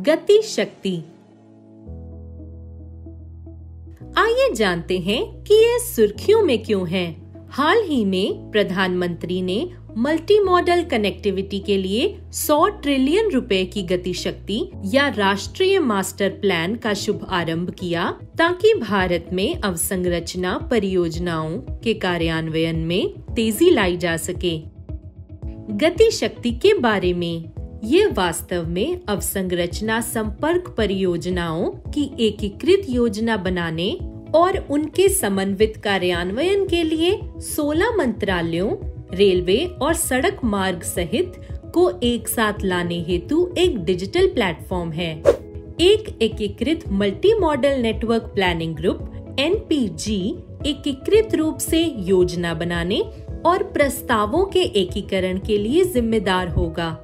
गति शक्ति। आइए जानते हैं कि ये सुर्खियों में क्यों है। हाल ही में प्रधानमंत्री ने मल्टी मॉडल कनेक्टिविटी के लिए 100 ट्रिलियन रुपए की गति शक्ति या राष्ट्रीय मास्टर प्लान का शुभ आरंभ किया, ताकि भारत में अवसंरचना परियोजनाओं के कार्यान्वयन में तेजी लाई जा सके। गति शक्ति के बारे में, ये वास्तव में अवसंरचना संपर्क परियोजनाओं की एकीकृत योजना बनाने और उनके समन्वित कार्यान्वयन के लिए 16 मंत्रालयों, रेलवे और सड़क मार्ग सहित को एक साथ लाने हेतु एक डिजिटल प्लेटफॉर्म है। एक एकीकृत multi modal network planning group (NPG) एकीकृत रूप से योजना बनाने और प्रस्तावों के एकीकरण के लिए जिम्मेदार होगा।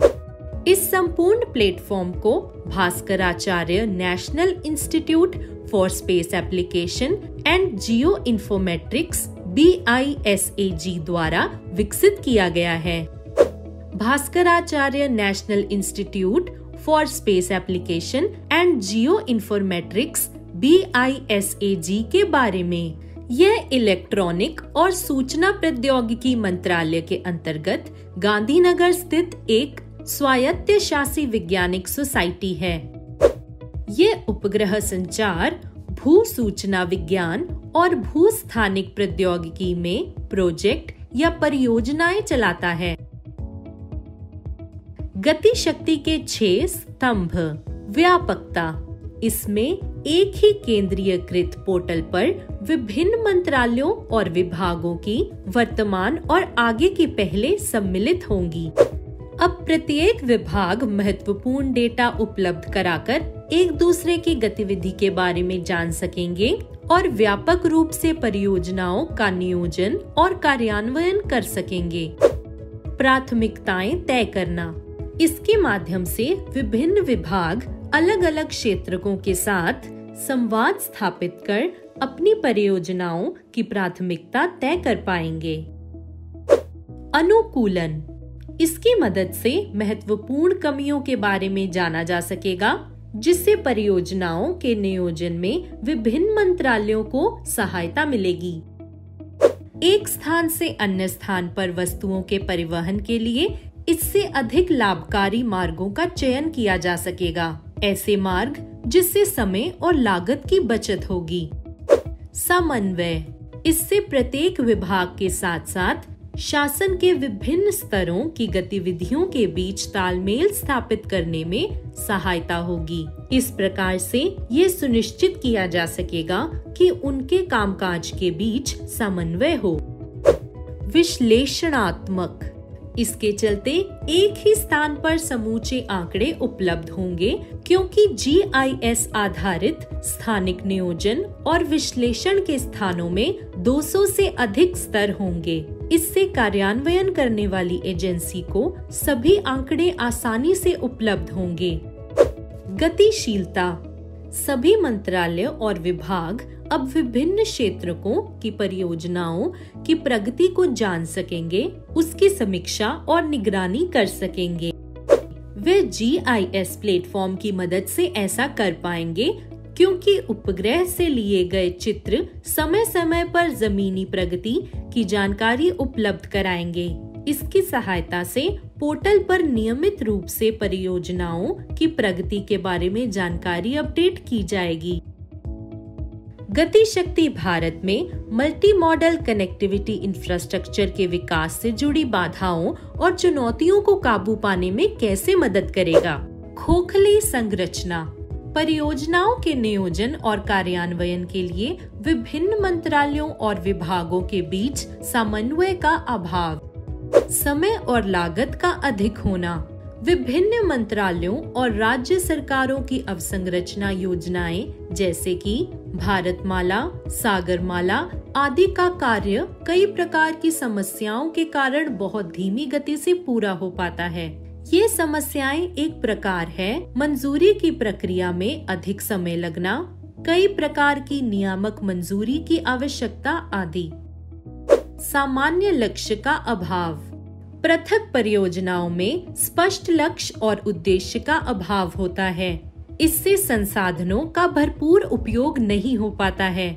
इस संपूर्ण प्लेटफॉर्म को Bhaskaracharya national institute for space application and geo informatics (BISAG) द्वारा विकसित किया गया है। Bhaskaracharya national institute for space application and geo informatics (BISAG) के बारे में, यह इलेक्ट्रॉनिक और सूचना प्रौद्योगिकी मंत्रालय के अंतर्गत गांधीनगर स्थित एक स्वायत्त शासी वैज्ञानिक सोसाइटी है। ये उपग्रह संचार, भू सूचना विज्ञान और भू स्थानिक प्रौद्योगिकी में प्रोजेक्ट या परियोजनाएं चलाता है। गति शक्ति के 6 स्तंभ। व्यापकता, इसमें एक ही केंद्रीयकृत पोर्टल पर विभिन्न मंत्रालयों और विभागों की वर्तमान और आगे की पहले सम्मिलित होंगी। अब प्रत्येक विभाग महत्वपूर्ण डेटा उपलब्ध कराकर एक दूसरे की गतिविधि के बारे में जान सकेंगे और व्यापक रूप से परियोजनाओं का नियोजन और कार्यान्वयन कर सकेंगे। प्राथमिकताएं तय करना, इसके माध्यम से विभिन्न विभाग अलग अलग क्षेत्रकों के साथ संवाद स्थापित कर अपनी परियोजनाओं की प्राथमिकता तय कर पाएंगे। अनुकूलन, इसकी मदद से महत्वपूर्ण कमियों के बारे में जाना जा सकेगा, जिससे परियोजनाओं के नियोजन में विभिन्न मंत्रालयों को सहायता मिलेगी। एक स्थान से अन्य स्थान पर वस्तुओं के परिवहन के लिए इससे अधिक लाभकारी मार्गों का चयन किया जा सकेगा, ऐसे मार्ग जिससे समय और लागत की बचत होगी। समन्वय, इससे प्रत्येक विभाग के साथ साथ शासन के विभिन्न स्तरों की गतिविधियों के बीच तालमेल स्थापित करने में सहायता होगी। इस प्रकार से ये सुनिश्चित किया जा सकेगा कि उनके कामकाज के बीच समन्वय हो। विश्लेषणात्मक, इसके चलते एक ही स्थान पर समूचे आंकड़े उपलब्ध होंगे, क्योंकि GIS आधारित स्थानिक नियोजन और विश्लेषण के स्थानों में 200 से अधिक स्तर होंगे। इससे कार्यान्वयन करने वाली एजेंसी को सभी आंकड़े आसानी से उपलब्ध होंगे। गतिशीलता, सभी मंत्रालय और विभाग अब विभिन्न क्षेत्रकों की परियोजनाओं की प्रगति को जान सकेंगे, उसकी समीक्षा और निगरानी कर सकेंगे। वे GIS प्लेटफॉर्म की मदद से ऐसा कर पाएंगे, क्योंकि उपग्रह से लिए गए चित्र समय समय पर जमीनी प्रगति की जानकारी उपलब्ध कराएंगे। इसकी सहायता से पोर्टल पर नियमित रूप से परियोजनाओं की प्रगति के बारे में जानकारी अपडेट की जाएगी। गति शक्ति भारत में मल्टी मॉडल कनेक्टिविटी इंफ्रास्ट्रक्चर के विकास से जुड़ी बाधाओं और चुनौतियों को काबू पाने में कैसे मदद करेगा। खोखली संरचना, परियोजनाओं के नियोजन और कार्यान्वयन के लिए विभिन्न मंत्रालयों और विभागों के बीच समन्वय का अभाव। समय और लागत का अधिक होना, विभिन्न मंत्रालयों और राज्य सरकारों की अवसंरचना योजनाएं जैसे कि भारतमाला, सागरमाला आदि का कार्य कई प्रकार की समस्याओं के कारण बहुत धीमी गति से पूरा हो पाता है। ये समस्याएं एक प्रकार है मंजूरी की प्रक्रिया में अधिक समय लगना, कई प्रकार की नियामक मंजूरी की आवश्यकता आदि। सामान्य लक्ष्य का अभाव, पृथक परियोजनाओं में स्पष्ट लक्ष्य और उद्देश्य का अभाव होता है। इससे संसाधनों का भरपूर उपयोग नहीं हो पाता है।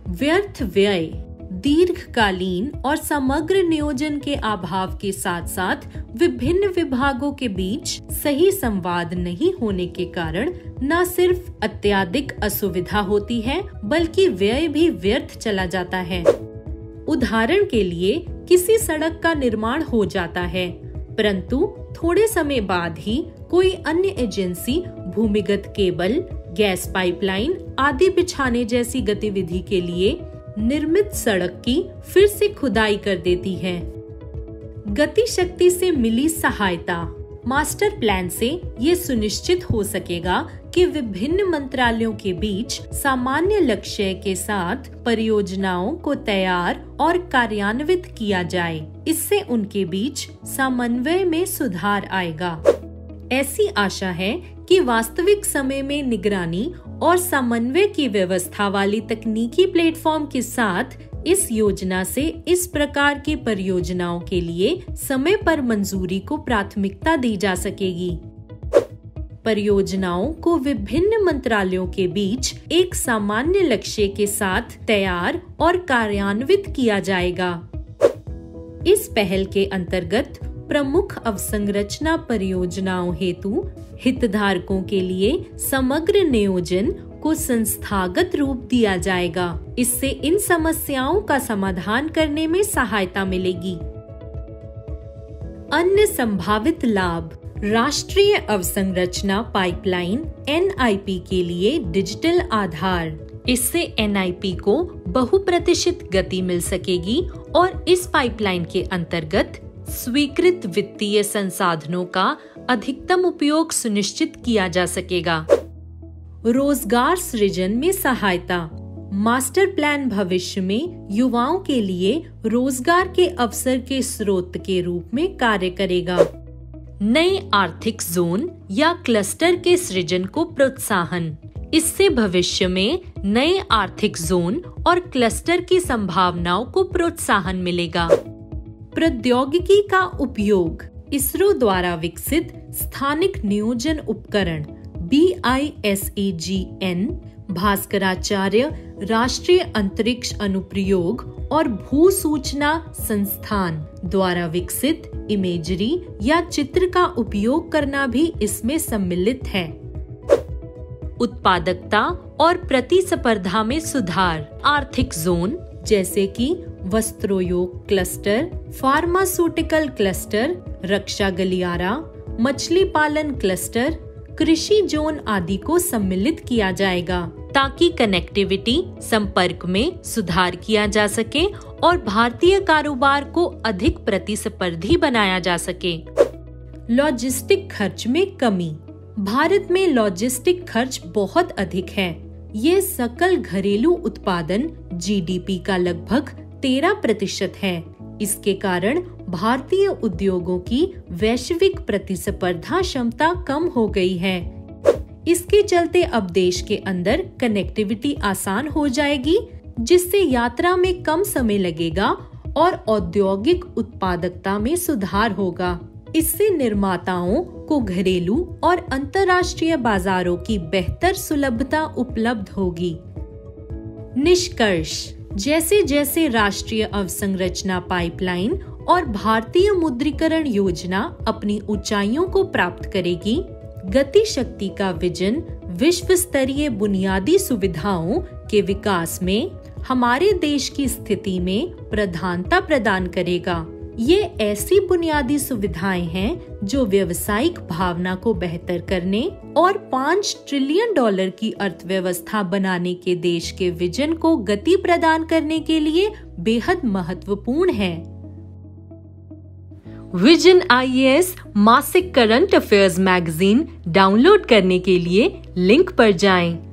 व्यर्थ व्यय, दीर्घकालीन और समग्र नियोजन के अभाव के साथ साथ विभिन्न विभागों के बीच सही संवाद नहीं होने के कारण न सिर्फ अत्यधिक असुविधा होती है बल्कि व्यय भी व्यर्थ चला जाता है। उदाहरण के लिए किसी सड़क का निर्माण हो जाता है परंतु थोड़े समय बाद ही कोई अन्य एजेंसी भूमिगत केबल, गैस पाइपलाइन आदि बिछाने जैसी गतिविधि के लिए निर्मित सड़क की फिर से खुदाई कर देती है। गति शक्ति से मिली सहायता, मास्टर प्लान से ये सुनिश्चित हो सकेगा कि विभिन्न मंत्रालयों के बीच सामान्य लक्ष्य के साथ परियोजनाओं को तैयार और कार्यान्वित किया जाए। इससे उनके बीच समन्वय में सुधार आएगा। ऐसी आशा है कि वास्तविक समय में निगरानी और समन्वय की व्यवस्था वाली तकनीकी प्लेटफॉर्म के साथ इस योजना से इस प्रकार की परियोजनाओं के लिए समय पर मंजूरी को प्राथमिकता दी जा सकेगी। परियोजनाओं को विभिन्न मंत्रालयों के बीच एक सामान्य लक्ष्य के साथ तैयार और कार्यान्वित किया जाएगा। इस पहल के अंतर्गत प्रमुख अवसंरचना परियोजनाओं हेतु हितधारकों के लिए समग्र नियोजन को संस्थागत रूप दिया जाएगा। इससे इन समस्याओं का समाधान करने में सहायता मिलेगी। अन्य संभावित लाभ, राष्ट्रीय अवसंरचना पाइपलाइन NIP के लिए डिजिटल आधार। इससे NIP को 100% गति मिल सकेगी और इस पाइपलाइन के अंतर्गत स्वीकृत वित्तीय संसाधनों का अधिकतम उपयोग सुनिश्चित किया जा सकेगा। रोजगार सृजन में सहायता, मास्टर प्लान भविष्य में युवाओं के लिए रोजगार के अवसर के स्रोत के रूप में कार्य करेगा। नए आर्थिक जोन या क्लस्टर के सृजन को प्रोत्साहन, इससे भविष्य में नए आर्थिक जोन और क्लस्टर की संभावनाओं को प्रोत्साहन मिलेगा। प्रौद्योगिकी का उपयोग, इसरो द्वारा विकसित स्थानिक नियोजन उपकरण BISAGN, भास्कराचार्य राष्ट्रीय अंतरिक्ष अनुप्रयोग और भू सूचना संस्थान द्वारा विकसित इमेजरी या चित्र का उपयोग करना भी इसमें सम्मिलित है। उत्पादकता और प्रतिस्पर्धा में सुधार, आर्थिक जोन जैसे कि वस्त्रोद्योग क्लस्टर, फार्मास्यूटिकल क्लस्टर, रक्षा गलियारा, मछली पालन क्लस्टर, कृषि जोन आदि को सम्मिलित किया जाएगा ताकि कनेक्टिविटी, संपर्क में सुधार किया जा सके और भारतीय कारोबार को अधिक प्रतिस्पर्धी बनाया जा सके। लॉजिस्टिक खर्च में कमी, भारत में लॉजिस्टिक खर्च बहुत अधिक है। ये सकल घरेलू उत्पादन GDP का लगभग 13% है। इसके कारण भारतीय उद्योगों की वैश्विक प्रतिस्पर्धा क्षमता कम हो गई है। इसके चलते अब देश के अंदर कनेक्टिविटी आसान हो जाएगी, जिससे यात्रा में कम समय लगेगा और औद्योगिक उत्पादकता में सुधार होगा। इससे निर्माताओं को घरेलू और अंतर्राष्ट्रीय बाजारों की बेहतर सुलभता उपलब्ध होगी। निष्कर्ष, जैसे जैसे राष्ट्रीय अवसंरचना पाइपलाइन और भारतीय मुद्रीकरण योजना अपनी ऊंचाइयों को प्राप्त करेगी, गति शक्ति का विजन विश्व स्तरीय बुनियादी सुविधाओं के विकास में हमारे देश की स्थिति में प्रधानता प्रदान करेगा। ये ऐसी बुनियादी सुविधाएं हैं जो व्यावसायिक भावना को बेहतर करने और $5 ट्रिलियन की अर्थव्यवस्था बनाने के देश के विजन को गति प्रदान करने के लिए बेहद महत्वपूर्ण है। विजन IAS मासिक करंट अफेयर्स मैगजीन डाउनलोड करने के लिए लिंक पर जाएं।